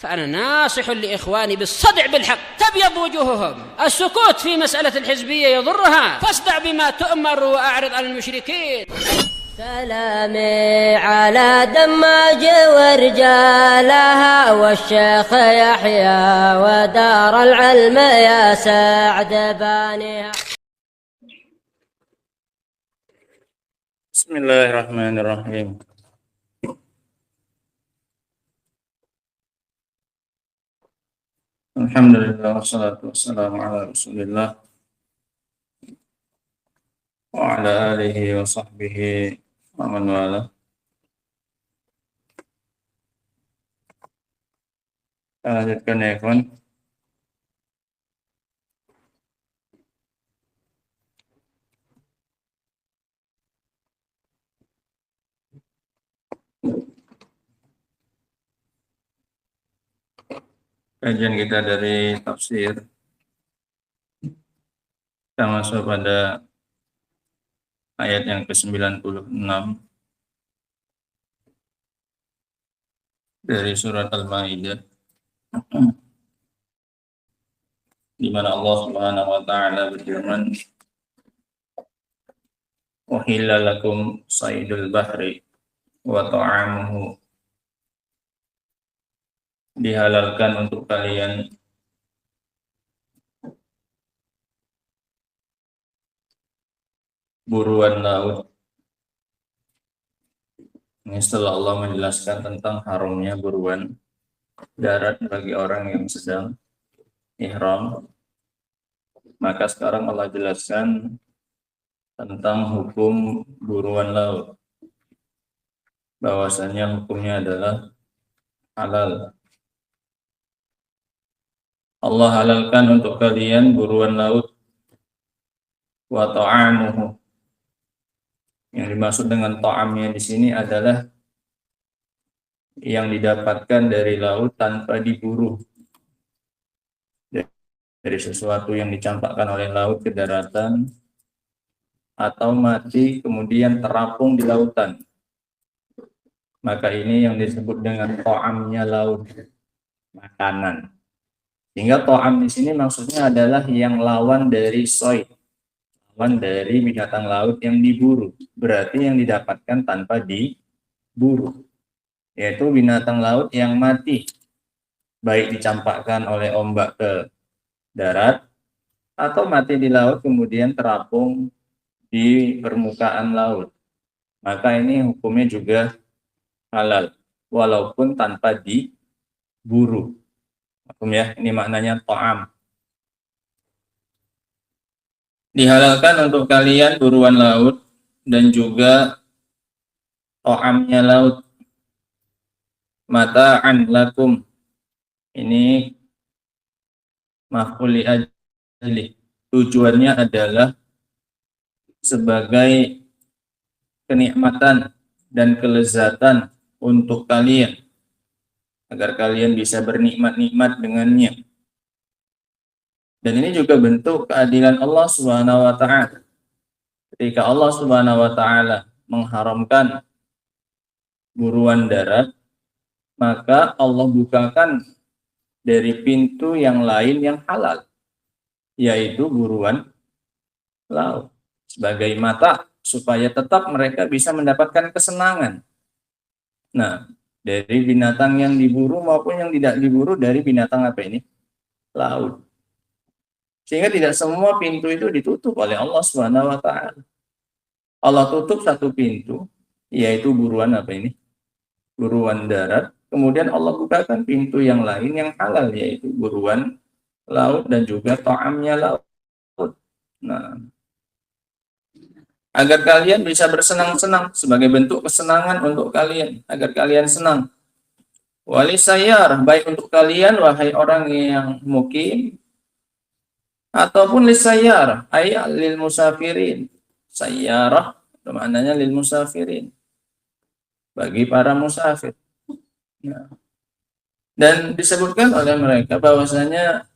فأنا ناصح لإخواني بالصدع بالحق تبيض وجوههم. السكوت في مسألة الحزبية يضرها، فاصدع بما تؤمر وأعرض عن المشركين. سلامي على دماج ورجالها والشيخ يحيى ودار العلم يا سعد بانيها. بسم الله الرحمن الرحيم. Alhamdulillah wassalatu wassalamu ala Rasulillah wa ala alihi wa sahbihi wa man wala. Kita lanjutkan ya kawan. Kajian kita dari tafsir. Kita masuk pada ayat yang ke-96 dari surat Al-Maidah, di mana Allah Subhanahu wa taala berfirman, "Uhilla lakum saydul bahri wa ta'amuhu." Dihalalkan untuk kalian buruan laut. Ini setelah Allah menjelaskan tentang haramnya buruan darat bagi orang yang sedang ihram, maka sekarang Allah jelaskan tentang hukum buruan laut, bahwasanya hukumnya adalah halal. Allah halalkan untuk kalian buruan laut wa ta'amuhu. Yang dimaksud dengan ta'amnya di sini adalah yang didapatkan dari laut tanpa diburu, dari sesuatu yang dicampakkan oleh laut ke daratan atau mati kemudian terapung di lautan. Maka ini yang disebut dengan ta'amnya laut, makanan. Sehingga ta'am di sini maksudnya adalah yang lawan dari soid, lawan dari binatang laut yang diburu, berarti yang didapatkan tanpa diburu, yaitu binatang laut yang mati, baik dicampakkan oleh ombak ke darat atau mati di laut kemudian terapung di permukaan laut. Maka ini hukumnya juga halal, walaupun tanpa diburu. Ya, ini maknanya ta'am. Dihalalkan untuk kalian buruan laut dan juga ta'amnya laut. Mata'an lakum. Ini maf'ul ajli. Tujuannya adalah sebagai kenikmatan dan kelezatan untuk kalian, agar kalian bisa bernikmat-nikmat dengannya. Dan ini juga bentuk keadilan Allah Subhanahu wa taala. Ketika Allah Subhanahu wa taala mengharamkan buruan darat, maka Allah bukakan dari pintu yang lain yang halal, yaitu buruan laut, sebagai mata supaya tetap mereka bisa mendapatkan kesenangan. Nah, dari binatang yang diburu maupun yang tidak diburu dari binatang apa ini? Laut. Sehingga tidak semua pintu itu ditutup oleh Allah Subhanahu wa taala. Allah tutup satu pintu, yaitu buruan apa ini? Buruan darat. Kemudian Allah bukakan pintu yang lain yang halal, yaitu buruan laut dan juga ta'amnya laut. Nah, agar kalian bisa bersenang-senang, sebagai bentuk kesenangan untuk kalian, agar kalian senang. Walisayar, baik untuk kalian wahai orang yang mukim, ataupun lisayar, ay lil musafirin. Sayyarah maknanya lil musafirin, bagi para musafir. Nah, dan disebutkan oleh mereka bahwasanya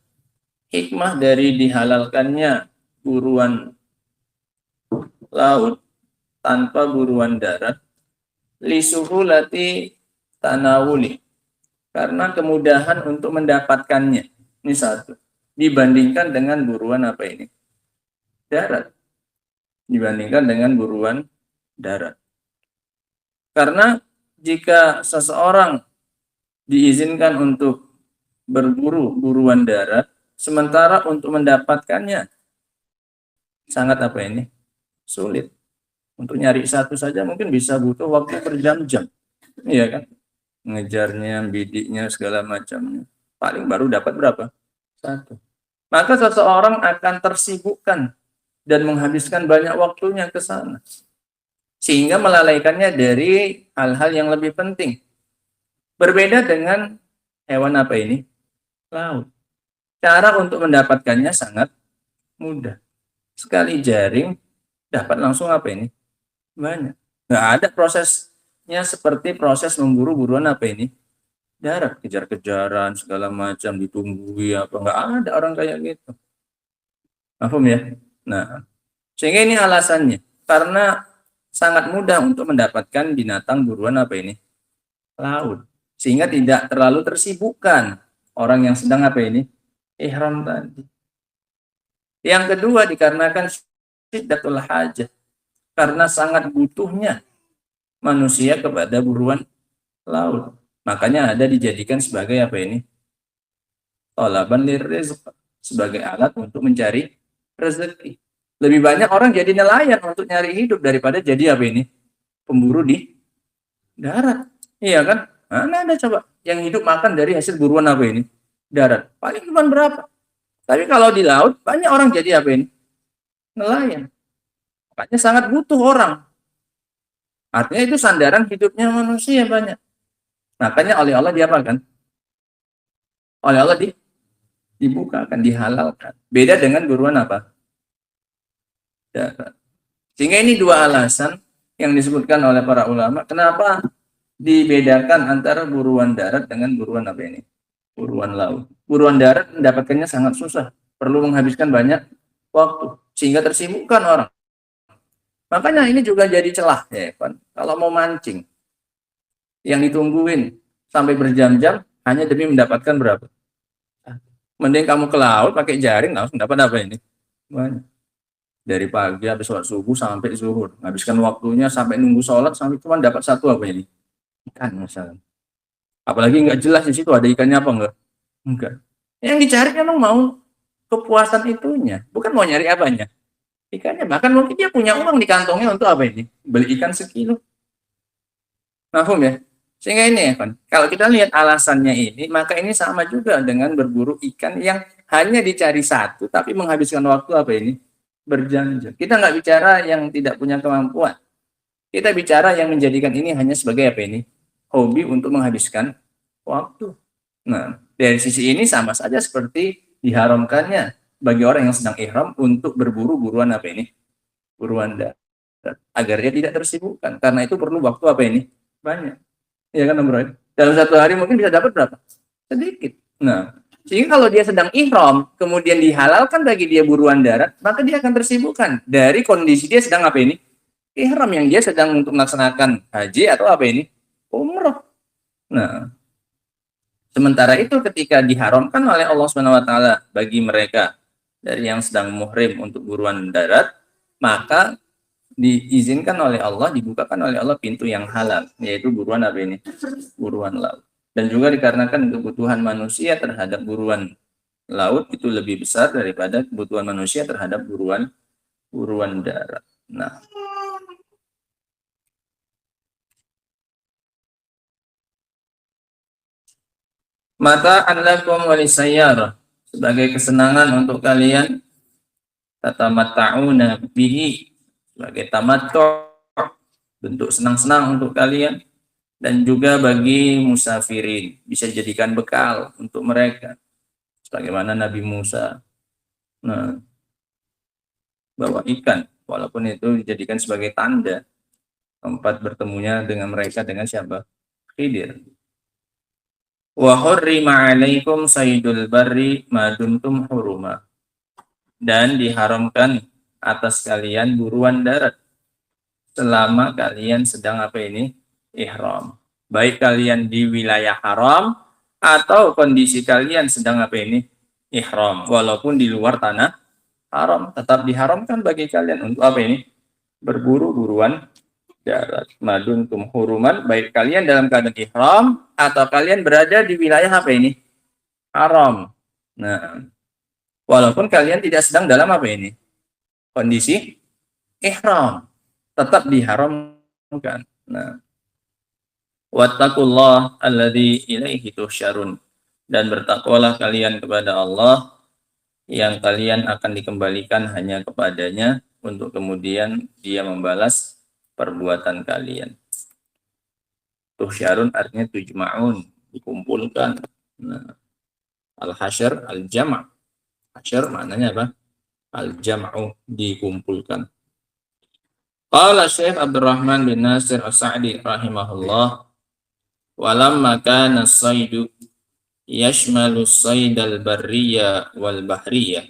hikmah dari dihalalkannya buruan laut tanpa buruan darat, li suhulati tanawuli, Karena kemudahan untuk mendapatkannya. Ini satu. Dibandingkan dengan buruan apa ini? Darat. Dibandingkan dengan buruan darat. Karena jika seseorang diizinkan untuk berburu buruan darat, sementara untuk mendapatkannya sangat apa ini? Sulit. Untuk nyari satu saja mungkin bisa butuh waktu berjam-jam. Iya kan? Ngejarnya, bidiknya, segala macamnya. Paling baru dapat berapa? Satu. Maka seseorang akan tersibukkan dan menghabiskan banyak waktunya ke sana. Sehingga melalaikannya dari hal-hal yang lebih penting. Berbeda dengan hewan apa ini? Laut. Cara untuk mendapatkannya sangat mudah. Sekali jaring, dapat langsung apa ini? Banyak. Nggak ada prosesnya seperti proses memburu buruan apa ini? Darat, kejar-kejaran, segala macam, ditunggui apa. Nggak ada orang kayak gitu. Paham ya? Nah, sehingga ini alasannya. Karena sangat mudah untuk mendapatkan binatang buruan apa ini? Laut. Sehingga tidak terlalu tersibukkan orang yang sedang apa ini? Ihram tadi. Yang kedua, dikarenakan syiddatul hajah. Karena sangat butuhnya manusia kepada buruan laut. Makanya ada dijadikan sebagai apa ini? Talaban lirizq. Sebagai alat untuk mencari rezeki. Lebih banyak orang jadi nelayan untuk nyari hidup daripada jadi apa ini? Pemburu di darat. Iya kan? Mana ada coba yang hidup makan dari hasil buruan apa ini? Darat. Paling cuma berapa? Tapi kalau di laut banyak orang jadi apa ini? Nelayan. Makanya sangat butuh orang. Artinya itu sandaran hidupnya manusia banyak. Makanya oleh Allah diapakan? Oleh Allah dibukakan, dihalalkan. Beda dengan buruan apa? Darat. Sehingga ini dua alasan yang disebutkan oleh para ulama kenapa dibedakan antara buruan darat dengan buruan apa ini? Buruan laut. Buruan darat mendapatkannya sangat susah, perlu menghabiskan banyak waktu sehingga tersibukkan orang. Makanya ini juga jadi celah ya kan. Kalau mau mancing yang ditungguin sampai berjam-jam hanya demi mendapatkan berapa? Mending kamu ke laut pakai jaring langsung dapat apa ini? Banyak. Dari pagi habis sholat subuh sampai zuhur, habiskan waktunya sampai nunggu sholat sampai cuma dapat satu apa ini? Ikan misalnya. Apalagi nggak jelas di situ ada ikannya apa enggak. Yang dicari memang mau kepuasan itunya, bukan mau nyari apanya. Ikannya, bahkan mungkin dia punya uang di kantongnya untuk apa ini? Beli ikan sekilo. Paham ya? Sehingga ini ya kan, kalau kita lihat alasannya ini, maka ini sama juga dengan berburu ikan yang hanya dicari satu, tapi menghabiskan waktu apa ini? Berjam-jam. Kita nggak bicara yang tidak punya kemampuan. Kita bicara yang menjadikan ini hanya sebagai apa ini? Hobi untuk menghabiskan waktu. Nah, dari sisi ini sama saja seperti diharamkannya bagi orang yang sedang ihram untuk berburu buruan apa ini? Buruan darat. Agar dia tidak tersibukkan. Karena itu perlu waktu apa ini? Banyak. Ya kan, Bro? Dalam satu hari mungkin bisa dapat berapa? Sedikit. Nah, sehingga kalau dia sedang ihram, kemudian dihalalkan bagi dia buruan darat, maka dia akan tersibukkan dari kondisi dia sedang apa ini? Ihram yang dia sedang untuk melaksanakan haji atau apa ini? Umrah. Nah, sementara itu ketika diharamkan oleh Allah Subhanahu wa taala bagi mereka dari yang sedang muhrim untuk buruan darat, maka diizinkan oleh Allah, dibukakan oleh Allah pintu yang halal, yaitu buruan apa ini? Buruan laut. Dan juga dikarenakan kebutuhan manusia terhadap buruan laut itu lebih besar daripada kebutuhan manusia terhadap buruan darat. Nah, mata lakum walisayyarah, sebagai kesenangan untuk kalian, tatamatta'una bihi, sebagai tamattu', bentuk senang-senang untuk kalian, dan juga bagi musafirin bisa jadikan bekal untuk mereka, sebagaimana Nabi Musa bawa ikan, walaupun itu dijadikan sebagai tanda tempat bertemunya dengan mereka dengan siapa? Khidir. Wa hurrima 'alaikum saydul barri ma dumtum huruma, dan diharamkan atas kalian buruan darat selama kalian sedang apa ini? Ihram. Baik kalian di wilayah haram atau kondisi kalian sedang apa ini? Ihram, walaupun di luar tanah haram, tetap diharamkan bagi kalian untuk apa ini? Berburu buruan darat. Maduntum huruman, baik kalian dalam keadaan ihram atau kalian berada di wilayah apa ini? Haram. Nah, walaupun kalian tidak sedang dalam apa ini? Kondisi ihram, tetap diharamkan. Nah, wattaqullah alladzi ilaihi tuhsyarun, dan bertakwalah kalian kepada Allah yang kalian akan dikembalikan hanya kepadanya untuk kemudian dia membalas perbuatan kalian. Tuhsyarun artinya tujma'un, dikumpulkan. Nah, al-hasyr al-jam'. Hasyr maknanya apa? Al-jam'u, dikumpulkan. Qala Syekh Abdurrahman bin Nasir As-Sa'di rahimahullah, walamma kana as-saydu yashmalu as-saydal barriya wal bahriyah.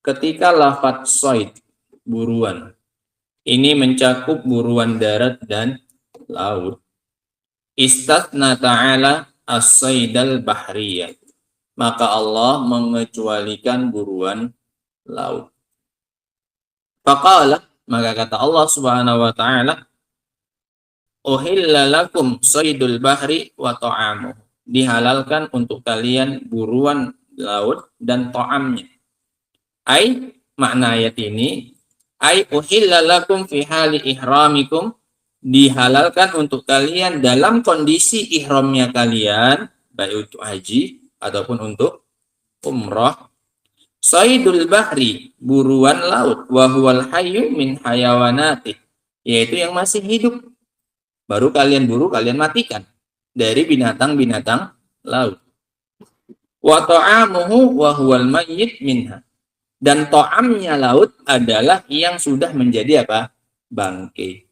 Ketika lafaz sayd, buruan, ini mencakup buruan darat dan laut. Istatsna ta'ala as-saydal bahriyah, maka Allah mengecualikan buruan laut. Faqala, maka kata Allah Subhanahu wa taala, uhilla lakum saydul bahri wa ta'amuh, dihalalkan untuk kalian buruan laut dan ta'amnya. Ai, makna ayat ini, ai uhilla lakum fi hali ihramikum, dihalalkan untuk kalian dalam kondisi ihramnya kalian, baik untuk haji ataupun untuk umrah. Saydul bahri, buruan laut, wa huwal hayyu min hayawanati, yaitu yang masih hidup. Baru kalian buru, kalian matikan dari binatang-binatang laut. Wa ta'amuhu wa huwal mayyit minha, dan ta'amnya laut adalah yang sudah menjadi apa? Bangkai.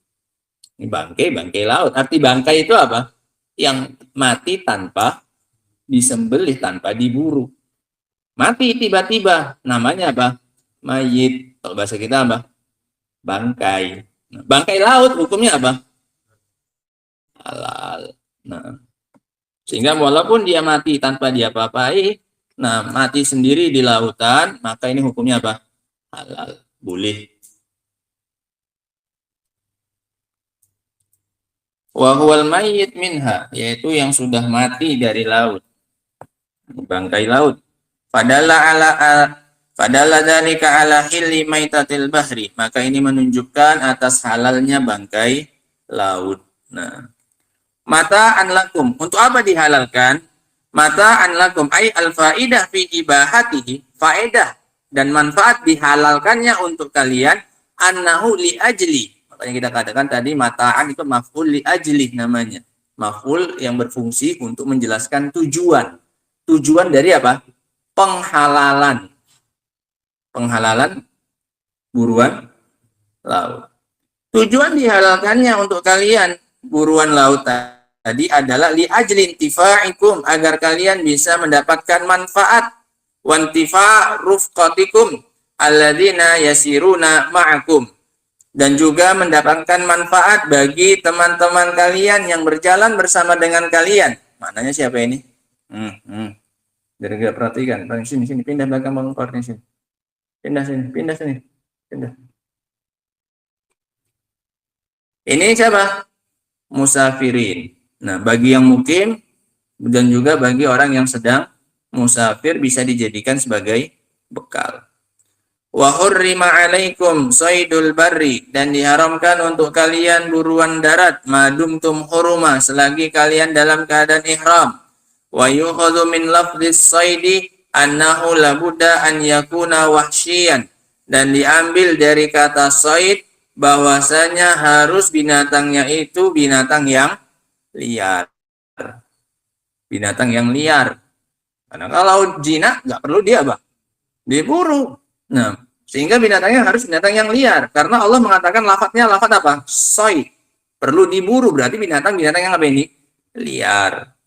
Ini bangkai laut. Arti bangkai itu apa? Yang mati tanpa disembelih, tanpa diburu. Mati tiba-tiba, namanya apa? Mayit. Kalau bahasa kita apa? Bangkai. Nah, bangkai laut hukumnya apa? Halal. Nah, sehingga walaupun dia mati tanpa dia apa-apai, nah mati sendiri di lautan, maka ini hukumnya apa? Halal. Boleh. Wa huwal mayyit minha, yaitu yang sudah mati dari laut. Bangkai laut. Padahal dzalika ala hilli maitatil bahri, maka ini menunjukkan atas halalnya bangkai laut. Nah, mata'an lakum, untuk apa dihalalkan? Mata'an lakum ay al-faidah fi ibahatihi, faedah dan manfaat dihalalkannya untuk kalian, annahu li ajli. Makanya kita katakan tadi mata'an itu maf'ul li ajli namanya. Maf'ul yang berfungsi untuk menjelaskan tujuan. Tujuan dari apa? Penghalalan buruan laut. Tujuan dihalalkannya untuk kalian buruan laut tadi adalah li ajli intifa'ikum, agar kalian bisa mendapatkan manfaat, wantifa' rufqatikum alladzina yasiruna ma'akum, dan juga mendapatkan manfaat bagi teman-teman kalian yang berjalan bersama dengan kalian. Maknanya siapa ini? Biar nggak perhatikan. Sini, pindah belakang bangun kornya sini. Pindah sini. Ini siapa? Musafirin. Nah, bagi yang mukim dan juga bagi orang yang sedang musafir bisa dijadikan sebagai bekal. Wa hurrima 'alaikum saydul barri, dan diharamkan untuk kalian buruan darat, madumtum huruma, selagi kalian dalam keadaan ihram. Wa yukhadhu min lafdhis saydi annahu labudda an yakuna wahsyian, dan diambil dari kata sayd bahwasanya harus binatangnya itu binatang yang liar. Binatang yang liar. Karena kalau jinak nggak perlu dia apa? Diburu. Nah, sehingga binatangnya harus binatang yang liar. Karena Allah mengatakan lafadznya lafadz apa? Sayd. Perlu diburu, berarti binatang-binatang yang apa ini? Liar.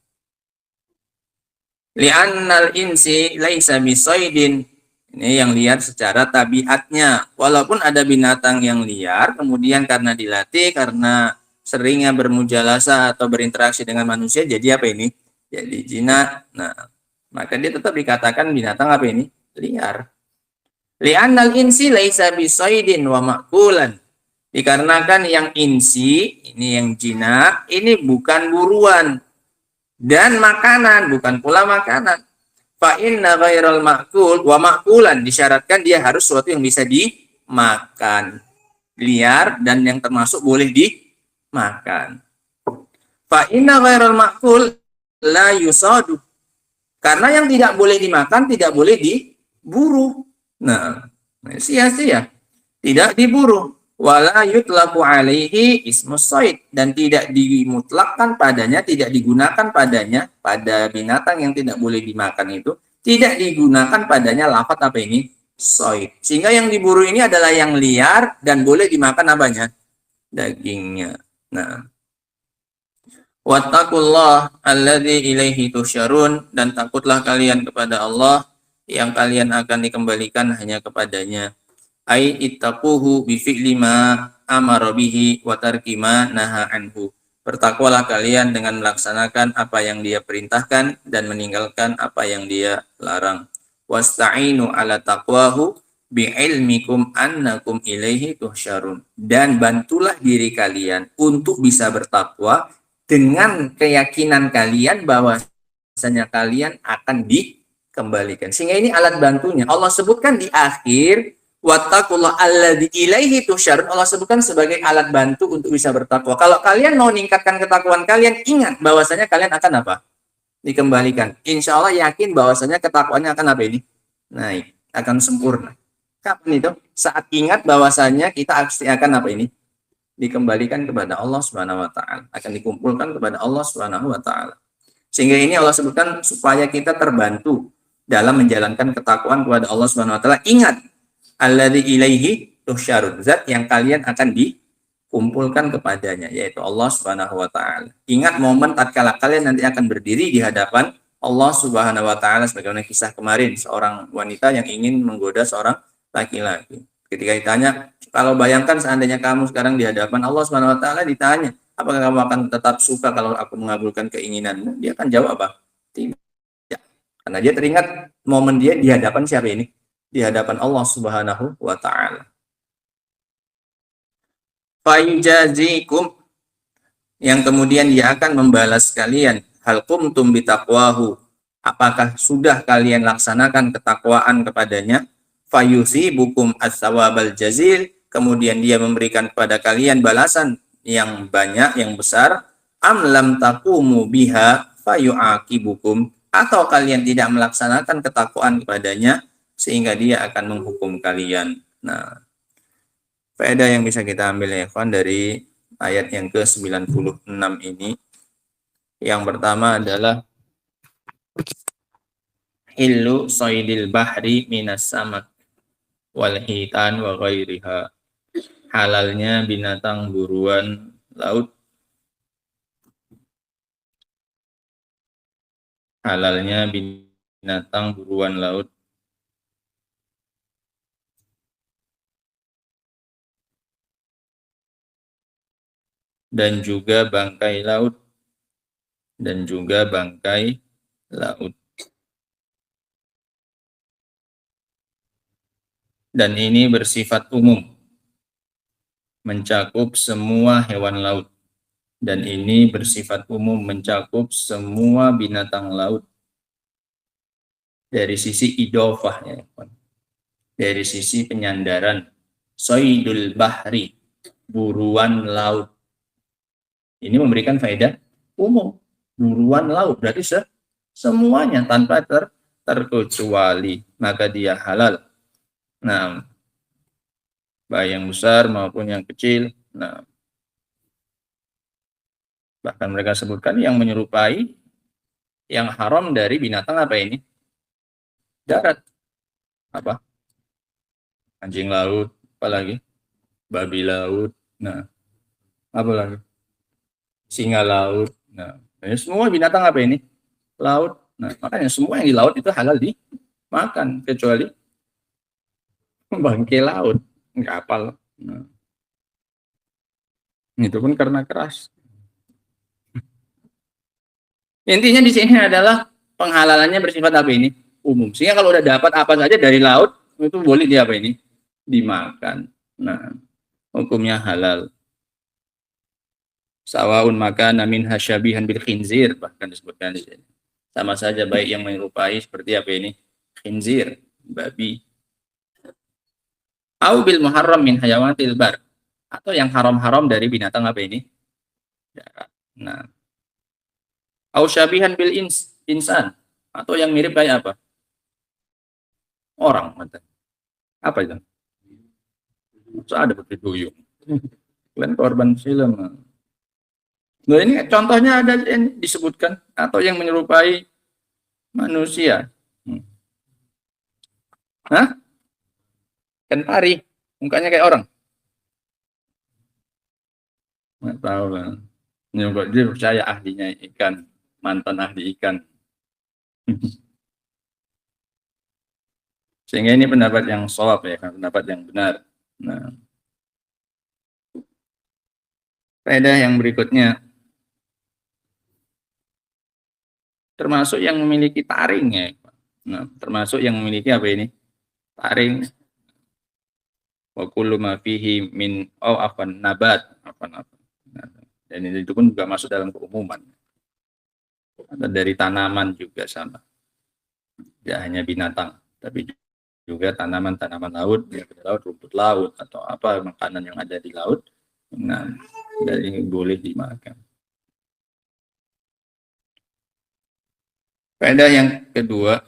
Li'annal insi laisa bisaydin. Ini yang liar secara tabiatnya. Walaupun ada binatang yang liar, kemudian karena dilatih, karena seringnya bermujalasa atau berinteraksi dengan manusia, jadi apa ini? jadi jinak. Nah, maka dia tetap dikatakan binatang apa ini? Liar. Li'annal insi laisa bisaidin wa ma'kulan. Dikarenakan yang insi, ini yang jinak, ini bukan buruan dan makanan, bukan pula makanan. Fa inna ghairal ma'kul wa ma'kulan, disyaratkan dia harus sesuatu yang bisa dimakan. Liar dan yang termasuk boleh dimakan. Fa inna ghairal ma'kul la yusadu. Karena yang tidak boleh dimakan tidak boleh diburu. Nah, sia-sia. Tidak diburu. Wala yutlaqu alaihi ismus said, dan tidak dimutlakkan padanya, tidak digunakan padanya, pada binatang yang tidak boleh dimakan itu, tidak digunakan padanya lafaz apa ini? Said. Sehingga yang diburu ini adalah yang liar dan boleh dimakan apanya? Dagingnya. Nah, wattaqullah alladzi ilaihi tusyarun, dan takutlah kalian kepada Allah yang kalian akan dikembalikan hanya kepadanya. Ai ittaquhu bi fi'li ma amara bihi wa tarki ma naha anhu. Bertakwalah kalian dengan melaksanakan apa yang dia perintahkan dan meninggalkan apa yang dia larang. Wasta'inu ala taqwahu bi ilmikum annakum ilaihi tuhsyarun. Dan bantulah diri kalian untuk bisa bertakwa dengan keyakinan kalian bahwasanya kalian akan dikembalikan. Sehingga ini alat bantunya. Allah sebutkan di akhir wattaqullah alladzi ilaihi tusyarun. Allah sebutkan sebagai alat bantu untuk bisa bertakwa. Kalau kalian mau meningkatkan ketakwaan kalian, ingat bahwasanya kalian akan apa? Dikembalikan. Insya Allah yakin bahwasanya ketakwaannya akan apa ini? Naik, akan sempurna. Kapan itu? Saat ingat bahwasanya kita akan apa ini? Dikembalikan kepada Allah Subhanahu wa taala, akan dikumpulkan kepada Allah Subhanahu wa taala. Sehingga ini Allah sebutkan supaya kita terbantu dalam menjalankan ketakwaan kepada Allah Subhanahu wa taala. Ingat, alladzi ilaihi tuhsyarun, zat yang kalian akan dikumpulkan kepadanya, yaitu Allah Subhanahu wa taala. Ingat momen tatkala kalian nanti akan berdiri di hadapan Allah Subhanahu wa taala, sebagaimana kisah kemarin seorang wanita yang ingin menggoda seorang laki-laki. Ketika ditanya, kalau bayangkan seandainya kamu sekarang di hadapan Allah Subhanahu wa taala, ditanya, apakah kamu akan tetap suka kalau aku mengabulkan keinginanmu? Dia akan jawab apa? Tidak. Karena dia teringat momen dia di hadapan siapa ini? Di hadapan Allah Subhanahu wa taala. Fayujazikum, yang kemudian dia akan membalas kalian, hal qumtum bitaqwahu, apakah sudah kalian laksanakan ketakwaan kepadanya? Fayusibukum as-sawabal jazil, kemudian dia memberikan kepada kalian balasan yang banyak, yang besar. Am lam taqumu biha fayu'aqibukum, atau kalian tidak melaksanakan ketakwaan kepadanya sehingga dia akan menghukum kalian. Nah, faedah yang bisa kita ambil ya kawan dari ayat yang ke-96 ini. Yang pertama adalah hillu saydil bahri minas samak wal hitan wa ghairiha. Halalnya binatang buruan laut. Halalnya binatang buruan laut dan juga bangkai laut, dan juga bangkai laut. Dan ini bersifat umum, mencakup semua hewan laut. Dan ini bersifat umum, mencakup semua binatang laut. Dari sisi idofahnya, dari sisi penyandaran, soidul bahri, buruan laut. Ini memberikan faedah umum. Buruan laut berarti semuanya tanpa terkecuali, maka dia halal. Nah, baik yang besar maupun yang kecil. Nah, bahkan mereka sebutkan yang menyerupai yang haram dari binatang apa ini? Darat. Apa? Anjing laut, apalagi? Babi laut. Nah, apa lagi? Singa laut. Nah, semua binatang apa ini? Laut. Nah, makanya semua yang di laut itu halal dimakan, kecuali bangkai laut, kapal. Nah, itu pun karena keras. Intinya di sini adalah penghalalannya bersifat apa ini? Umum. Sehingga kalau udah dapat apa saja dari laut, itu boleh dia apa ini? Dimakan. Nah, hukumnya halal. Sawaun maka namin hasyabihan bil khinzir, bahkan disebutkan di sini. Sama saja baik yang menyerupai seperti apa ini? Khinzir, babi. Au bil muharram min hayawatil bar. Atau yang haram-haram dari binatang apa ini? Darat. Nah, au syabihan bil insan. Atau yang mirip kayak apa? Orang. Apa itu? Masa ada putri duyung. Kalian korban film. Nah, ini contohnya ada yang disebutkan. Atau yang menyerupai manusia. Hah? Kan pari. Mukanya kayak orang. Nggak tahu lah. Ini kok dia percaya ahlinya ikan. Mantan ahli ikan. Sehingga ini pendapat yang shawab ya, pendapat yang benar. Nah, faedah yang berikutnya, termasuk yang memiliki taring ya. Nah, termasuk yang memiliki apa ini? Taring. Wa kullu ma fihi min nabat apa. Nah, dan itu pun juga masuk dalam keumuman. Atau dari tanaman juga sama. Tidak hanya binatang, tapi juga tanaman-tanaman laut, rumput laut atau apa makanan yang ada di laut. Nah, dari boleh dimakan. Faedah yang kedua,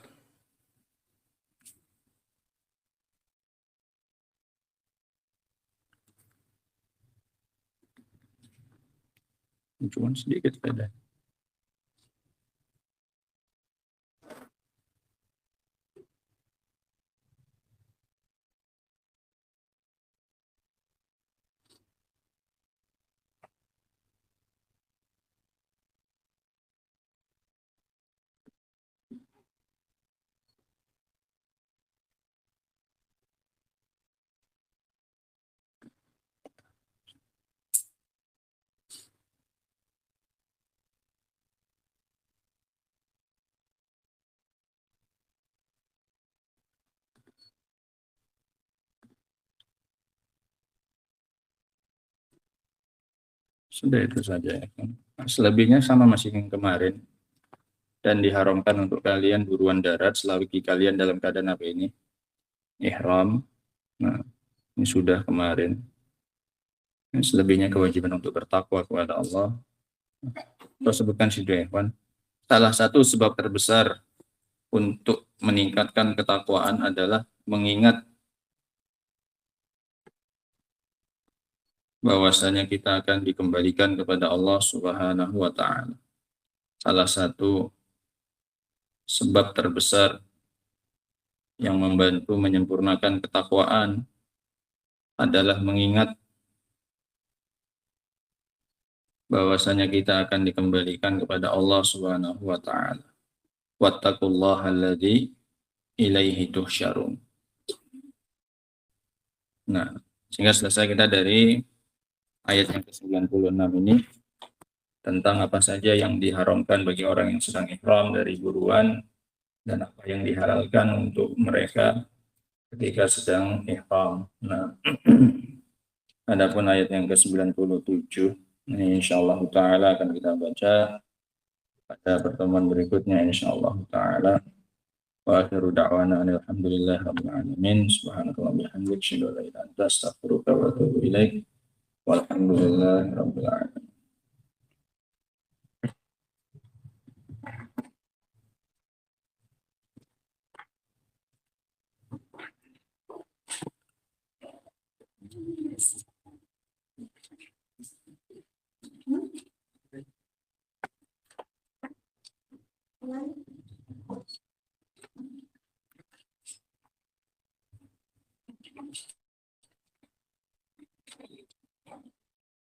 cuma sedikit faedah. Sudah itu saja ya. Selebihnya sama masih yang kemarin. Dan diharamkan untuk kalian buruan darat selagi kalian dalam keadaan apa ini? Ihram. Nah, ini sudah kemarin. Selebihnya kewajiban untuk bertakwa kepada Allah. Terus sebutkan sudah ya, salah satu sebab terbesar untuk meningkatkan ketakwaan adalah mengingat bahwasanya kita akan dikembalikan kepada Allah Subhanahu wa taala. Salah satu sebab terbesar yang membantu menyempurnakan ketakwaan adalah mengingat bahwasanya kita akan dikembalikan kepada Allah Subhanahu wa taala. Wattaqullaha alladzi ilaihi tuhsyarun. Nah, sehingga selesai kita dari ayat yang ke-96 ini tentang apa saja yang diharamkan bagi orang yang sedang ihram dari buruan dan apa yang dihalalkan untuk mereka ketika sedang ihram. Nah, adapun ayat yang ke-97 ini insyaallah taala akan kita baca pada pertemuan berikutnya insyaallah taala. Wa akhiru da'wana alhamdulillahi rabbil alamin. Subhanallahi bihamdihi asyhadu an la ilaha illa anta astaghfiruka wa atubu ilaik. Walhamdulillahi rabbil alamin.